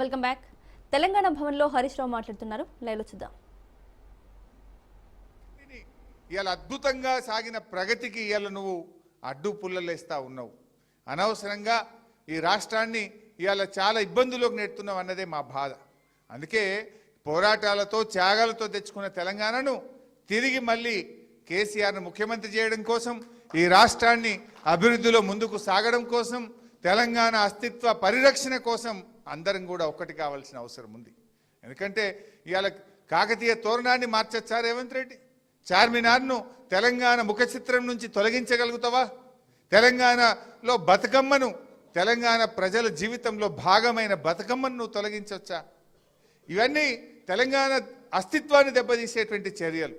Welcome back. Telangana భవన్లో హరీష్ రావు మాట్లాడుతున్నారు. లైవ్లో చూద్దాం. ఇవాళ అద్భుతంగా సాగిన ప్రగతికి ఇవాళ నువ్వు అడ్డు పుల్లలేస్తా ఉన్నావు. అనవసరంగా ఈ రాష్ట్రాన్ని ఇవాళ చాలా ఇబ్బందుల్లోకి నెడుతున్నావు అన్నదే మా బాధ. అందుకే పోరాటాలతో త్యాగాలతో తెచ్చుకున్న తెలంగాణను తిరిగి మళ్ళీ కేసీఆర్ను ముఖ్యమంత్రి చేయడం కోసం, ఈ రాష్ట్రాన్ని అభివృద్ధిలో ముందుకు సాగడం కోసం, తెలంగాణ అస్తిత్వ పరిరక్షణ కోసం అందరం కూడా ఒక్కటి కావాల్సిన అవసరం ఉంది. ఎందుకంటే ఇవాళ కాకతీయ తోరణాన్ని మార్చొచ్చా రేవంత్ రెడ్డి? చార్మినార్ను తెలంగాణ ముఖ చిత్రం నుంచి తొలగించగలుగుతావా? తెలంగాణలో బతుకమ్మను, తెలంగాణ ప్రజల జీవితంలో భాగమైన బతుకమ్మను నువ్వు తొలగించవచ్చా? ఇవన్నీ తెలంగాణ అస్తిత్వాన్ని దెబ్బతీసేటువంటి చర్యలు.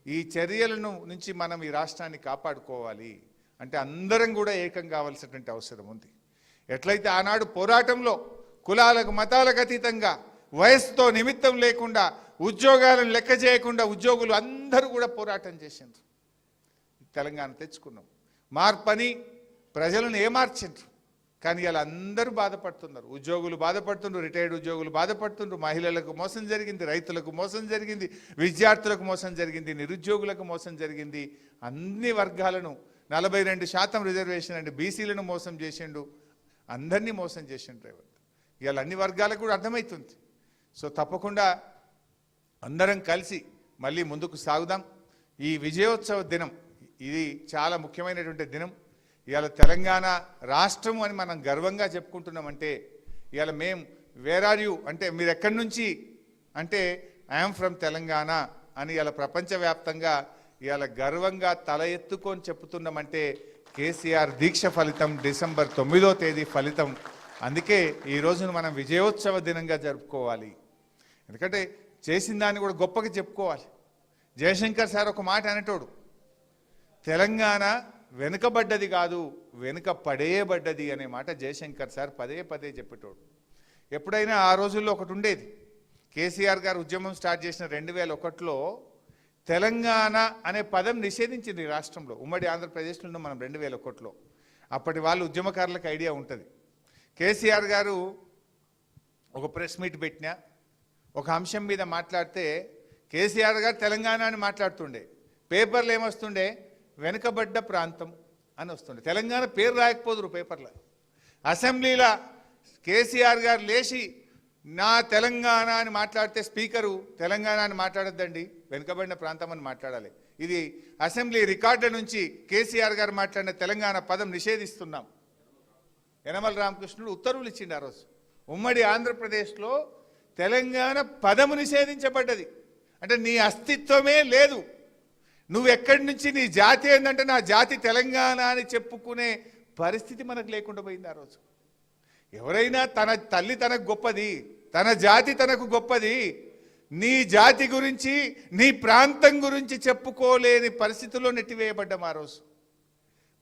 ఈ చర్యలను నుంచి మనం ఈ రాష్ట్రాన్ని కాపాడుకోవాలి అంటే అందరం కూడా ఏకం కావాల్సినటువంటి అవసరం ఉంది. ఎట్లయితే ఆనాడు పోరాటంలో కులాలకు మతాలకు అతీతంగా వయస్సుతో నిమిత్తం లేకుండా ఉద్యోగాలను లెక్క చేయకుండా ఉద్యోగులు అందరూ కూడా పోరాటం చేసిండ్రు. తెలంగాణ తెచ్చుకున్నాం. మార్పని ప్రజలను ఏమార్చిండ్రు. కానీ ఇలా అందరూ బాధపడుతున్నారు. ఉద్యోగులు బాధపడుతున్నారు, రిటైర్డ్ ఉద్యోగులు బాధపడుతున్నారు, మహిళలకు మోసం జరిగింది, రైతులకు మోసం జరిగింది, విద్యార్థులకు మోసం జరిగింది, నిరుద్యోగులకు మోసం జరిగింది. అన్ని వర్గాలను 42% రిజర్వేషన్ అండి, బీసీలను మోసం చేసిండు, అందరినీ మోసం చేసిండు రేవంత్. ఇవాళ అన్ని వర్గాలకు కూడా అర్థమవుతుంది. సో తప్పకుండా అందరం కలిసి మళ్ళీ ముందుకు సాగుదాం. ఈ విజయోత్సవ దినం ఇది చాలా ముఖ్యమైనటువంటి దినం. ఇవాళ తెలంగాణ రాష్ట్రము అని మనం గర్వంగా చెప్పుకుంటున్నామంటే, ఇవాళ మేము వేర్ ఆర్ యూ అంటే మీరు ఎక్కడి నుంచి అంటే ఐఎమ్ ఫ్రమ్ తెలంగాణ అని ఇవాళ ప్రపంచవ్యాప్తంగా ఇవాళ గర్వంగా తల ఎత్తుకొని చెప్తున్నామంటే కేసీఆర్ దీక్ష ఫలితం, డిసెంబర్ 9వ తేదీ ఫలితం. అందుకే ఈ రోజును మనం విజయోత్సవ దినంగా జరుపుకోవాలి. ఎందుకంటే చేసిన దాన్ని కూడా గొప్పగా చెప్పుకోవాలి. జయశంకర్ సార్ ఒక మాట అనేటోడు, తెలంగాణ వెనుకబడ్డది కాదు, వెనుక పడేయబడ్డది అనే మాట జయశంకర్ సార్ పదే పదే చెప్పేటోడు. ఎప్పుడైనా ఆ రోజుల్లో ఒకటి ఉండేది, కేసీఆర్ గారు ఉద్యమం స్టార్ట్ చేసిన 2001లో తెలంగాణ అనే పదం నిషేధించింది ఈ రాష్ట్రంలో. ఉమ్మడి ఆంధ్రప్రదేశ్లో మనం 2001లో. అప్పటి వాళ్ళు ఉద్యమకారులకు ఐడియా ఉంటుంది. కేసీఆర్ గారు ఒక ప్రెస్ మీట్ పెట్టినా, ఒక అంశం మీద మాట్లాడితే కేసీఆర్ గారు తెలంగాణ అని మాట్లాడుతుండే, పేపర్లు ఏమొస్తుండే వెనుకబడ్డ ప్రాంతం అని వస్తుండే. తెలంగాణ పేరు రాయకపోదురు పేపర్లో. అసెంబ్లీలో కేసీఆర్ గారు లేచి నా తెలంగాణ అని మాట్లాడితే స్పీకరు తెలంగాణ అని మాట్లాడొద్దండి, వెనుకబడిన ప్రాంతం అని మాట్లాడాలి. ఇది అసెంబ్లీ రికార్డు నుంచి కేసీఆర్ గారు మాట్లాడిన తెలంగాణ పదం నిషేధిస్తున్నాం. యనమల రామకృష్ణుడు ఉత్తర్వులు ఇచ్చిండు ఆ రోజు. ఉమ్మడి ఆంధ్రప్రదేశ్లో తెలంగాణ పదము నిషేధించబడ్డది. అంటే నీ అస్తిత్వమే లేదు. నువ్వు ఎక్కడి నుంచి, నీ జాతి ఏంటంటే నా జాతి తెలంగాణ అని చెప్పుకునే పరిస్థితి మనకు లేకుండా పోయింది ఆ రోజు. ఎవరైనా తన తల్లి తనకు గొప్పది, తన జాతి తనకు గొప్పది, నీ జాతి గురించి నీ ప్రాంతం గురించి చెప్పుకోలేని పరిస్థితుల్లో నెట్టివేయబడ్డాం ఆ రోజు.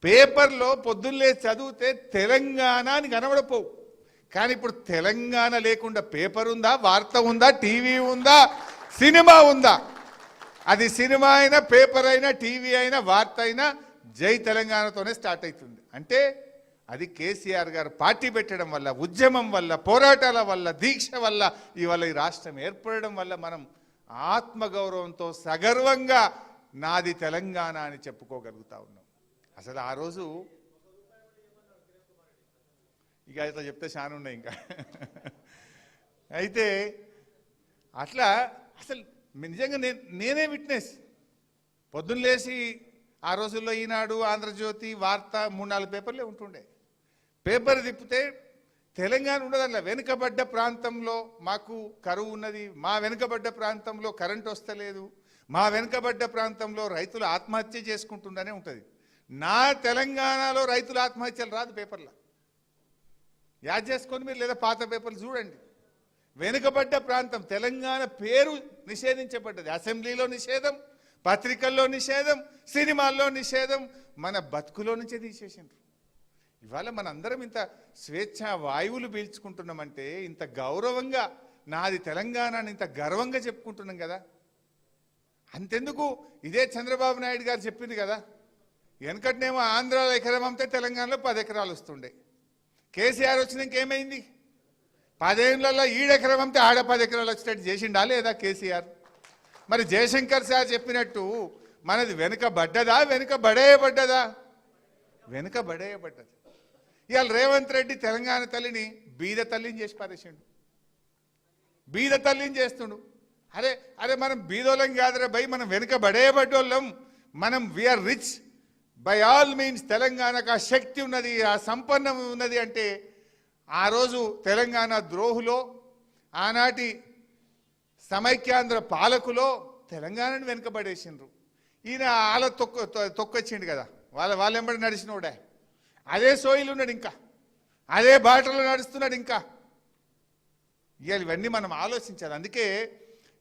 పేపర్లో పొద్దున్నే చదివితే తెలంగాణ అని కనబడపోవు. కానీ ఇప్పుడు తెలంగాణ లేకుండా పేపర్ ఉందా, వార్త ఉందా, టీవీ ఉందా, సినిమా ఉందా? అది సినిమా అయినా, పేపర్ అయినా, టీవీ అయినా, వార్త అయినా జై తెలంగాణతోనే స్టార్ట్ అవుతుంది. అంటే అది కేసీఆర్ గారు పార్టీ పెట్టడం వల్ల, ఉద్యమం వల్ల, పోరాటాల వల్ల, దీక్ష వల్ల ఇవాళ ఈ రాష్ట్రం ఏర్పడడం వల్ల మనం ఆత్మగౌరవంతో సగర్వంగా నాది తెలంగాణ అని చెప్పుకోగలుగుతా ఉన్నాం. అసలు ఆ రోజు ఇక ఇట్లా చెప్తే చాలా ఉన్నాయి ఇంకా. అయితే అట్లా అసలు నిజంగా నేనే విట్నెస్. పొద్దున్న లేచి ఆ రోజుల్లో ఈనాడు, ఆంధ్రజ్యోతి, వార్త 3-4 పేపర్లే ఉంటుండే. పేపర్ తిప్పితే తెలంగాణ ఉండదు. అట్లా వెనుకబడ్డ ప్రాంతంలో మాకు కరువు ఉన్నది, మా వెనుకబడ్డ ప్రాంతంలో కరెంట్ వస్తలేదు, మా వెనుకబడ్డ ప్రాంతంలో రైతులు ఆత్మహత్య చేసుకుంటుండనే ఉంటుంది. నా తెలంగాణలో రైతుల ఆత్మహత్యలు రాదు పేపర్లో. యాద్ చేసుకొని మీరు లేదా పాత పేపర్లు చూడండి. వెనుకబడ్డ ప్రాంతం తెలంగాణ పేరు నిషేధించబడ్డది. అసెంబ్లీలో నిషేధం, పత్రికల్లో నిషేధం, సినిమాల్లో నిషేధం, మన బతుకులో నుంచే తీసేసిండ్రు. ఇవాళ మనందరం ఇంత స్వేచ్ఛ వాయువులు పీల్చుకుంటున్నామంటే, ఇంత గౌరవంగా నాది తెలంగాణ అని ఇంత గర్వంగా చెప్పుకుంటున్నాం కదా. అంతెందుకు, ఇదే చంద్రబాబు నాయుడు గారు చెప్పింది కదా, వెనకటినేమో ఆంధ్రాలో ఎకరం అమ్మితే తెలంగాణలో 10 ఎకరాలు వస్తుండే. కేసీఆర్ వచ్చినాక ఏమైంది? 10 ఏళ్లలో ఈడెకరం అంతే ఆడ 10 ఎకరాలు వచ్చేటట్టు చేసిండా లేదా కేసీఆర్? మరి జయశంకర్ సార్ చెప్పినట్టు మనది వెనుకబడ్డదా వెనుకబడేయబడ్డదా? వెనుకబడేయబడ్డది. ఇవాళ రేవంత్ రెడ్డి తెలంగాణ తల్లిని బీద తల్లిని చేసి పారేసిండు, బీద తల్లిని చేస్తుండు. అరే అరే మనం బీదోళ్ళం కాదురా భయ్, మనం వెనుకబడేయబడ్డోళ్ళం, మనం we are rich by all means. తెలంగాణకు ఆ శక్తి ఉన్నది, ఆ సంపన్నం ఉన్నది అంటే ఆ రోజు తెలంగాణ ద్రోహులో, ఆనాటి సమైక్యాంధ్ర పాలకులో తెలంగాణను వెనుకబడేసిండ్రు. ఈయన వాళ్ళ తొక్కొచ్చిండు కదా, వాళ్ళ వెంబడి నడిచినోడే, అదే సోయిలు ఉన్నాడు, ఇంకా అదే బాటలో నడుస్తున్నాడు. ఇంకా ఇవాళ ఇవన్నీ మనం ఆలోచించాలి. అందుకే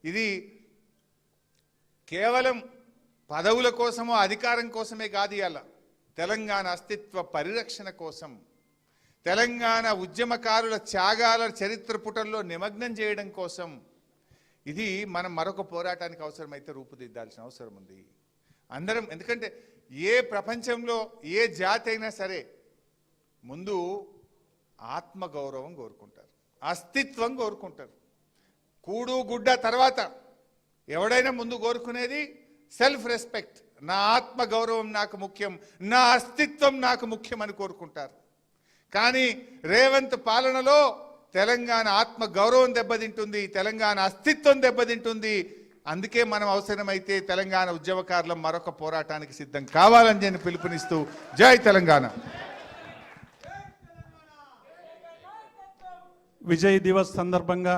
ఇది కేవలం పదవుల కోసమో అధికారం కోసమే కాదు, ఇవాళ తెలంగాణ అస్తిత్వ పరిరక్షణ కోసం, తెలంగాణ ఉద్యమకారుల త్యాగాల చరిత్ర పుటల్లో నిమగ్నం చేయడం కోసం ఇది మనం మరొక పోరాటానికి అవసరమైతే రూపుదిద్దాల్సిన అవసరం ఉంది అందరం. ఎందుకంటే ఏ ప్రపంచంలో ఏ జాతి అయినా సరే ముందు ఆత్మగౌరవం కోరుకుంటారు, అస్తిత్వం కోరుకుంటారు. కూడు గుడ్డ తర్వాత ఎవడైనా ముందు కోరుకునేది సెల్ఫ్ రెస్పెక్ట్. నా ఆత్మగౌరవం నాకు ముఖ్యం, నా అస్తిత్వం నాకు ముఖ్యం అని కోరుకుంటారు. కానీ రేవంత్ పాలనలో తెలంగాణ ఆత్మ గౌరవం దెబ్బతింటుంది, తెలంగాణ అస్తిత్వం దెబ్బతింటుంది. అందుకే మనం అవసరమైతే తెలంగాణ ఉద్యమకారులం మరొక పోరాటానికి సిద్ధం కావాలని నేను పిలుపునిస్తూ జై తెలంగాణ. విజయ్ దివస్ సందర్భంగా